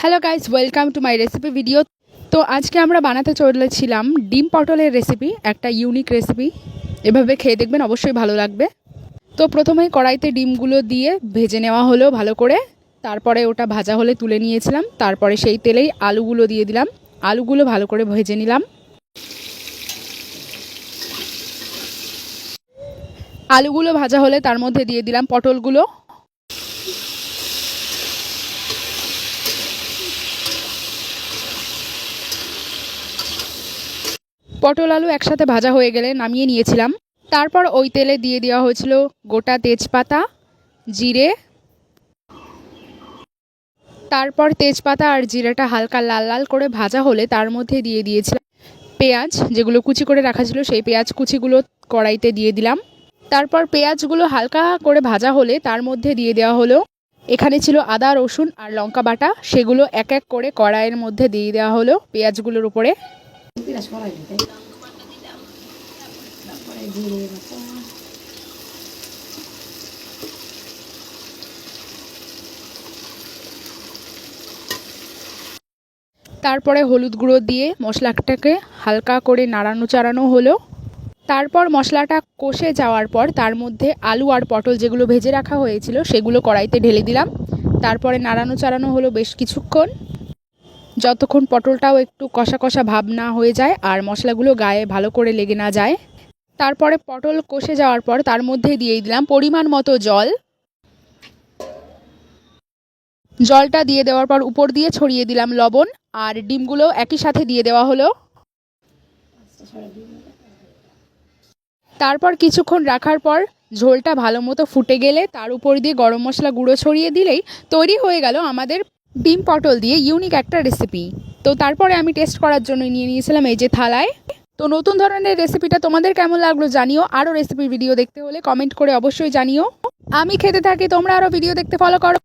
Hello guys, welcome to my recipe video. তো আজকে আমরা বানাতে চলেছিলাম ডিম পটলের রেসিপি, একটা ইউনিক রেসিপি। এভাবে খেয়ে দেখবেন, অবশ্যই ভালো লাগবে। তো প্রথমেই কড়াইতে ডিমগুলো দিয়ে ভেজে নেওয়া হলো ভালো করে। তারপরে ওটা ভাজা হলে তুলে নিয়েছিলাম। তারপরে সেই তেলেই আলুগুলো দিয়ে দিলাম। আলুগুলো ভালো করে ভেজে নিলাম। আলুগুলো ভাজা হলে তার মধ্যে দিয়ে দিলাম পটলগুলো। পটল আলু একসাথে ভাজা হয়ে গেলে নামিয়ে নিয়েছিলাম। তারপর ওই তেলে দিয়ে দেওয়া হয়েছিল গোটা তেজপাতা, জিরে। তারপর তেজপাতা আর জিরেটা হালকা লাল লাল করে ভাজা হলে তার মধ্যে দিয়ে দিয়েছিলাম পেঁয়াজ, যেগুলো কুচি করে রাখা ছিল। সেই পেঁয়াজ কুচিগুলো কড়াইতে দিয়ে দিলাম। তারপর পেঁয়াজগুলো হালকা করে ভাজা হলে তার মধ্যে দিয়ে দেওয়া হলো, এখানে ছিল আদা, রসুন আর লঙ্কা বাটা। সেগুলো এক এক করে কড়াইয়ের মধ্যে দিয়ে দেওয়া হলো পেঁয়াজগুলোর উপরে। তারপরে হলুদ গুঁড়ো দিয়ে মশলাটাকে হালকা করে নাড়ানো চাড়ানো হলো। তারপর মশলাটা কষে যাওয়ার পর তার মধ্যে আলু আর পটল যেগুলো ভেজে রাখা হয়েছিল সেগুলো কড়াইতে ঢেলে দিলাম। তারপরে নাড়ানো চাড়ানো হলো বেশ কিছুক্ষণ, যতক্ষণ পটলটাও একটু কষা কষা ভাব না হয়ে যায় আর মশলাগুলো গায়ে ভালো করে লেগে না যায়। তারপরে পটল কষে যাওয়ার পর তার মধ্যে দিয়ে দিলাম পরিমাণ মতো জল। জলটা দিয়ে দেওয়ার পর উপর দিয়ে ছড়িয়ে দিলাম লবণ, আর ডিমগুলো একই সাথে দিয়ে দেওয়া হলো। তারপর কিছুক্ষণ রাখার পর ঝোলটা ভালো মতো ফুটে গেলে তার উপর দিয়ে গরম মশলা গুঁড়ো ছড়িয়ে দিলেই তৈরি হয়ে গেল আমাদের ডিম পটল দিয়ে ইউনিক একটা রেসিপি। তো তারপরে আমি টেস্ট করার জন্য নিয়ে নিয়েছিলাম এই যে থালায়। তো নতুন ধরনের রেসিপিটা তোমাদের কেমন লাগলো জানিও। আরও রেসিপির ভিডিও দেখতে হলে কমেন্ট করে অবশ্যই জানিও। আমি খেতে থাকি, তোমরা আরও ভিডিও দেখতে ফলো করো।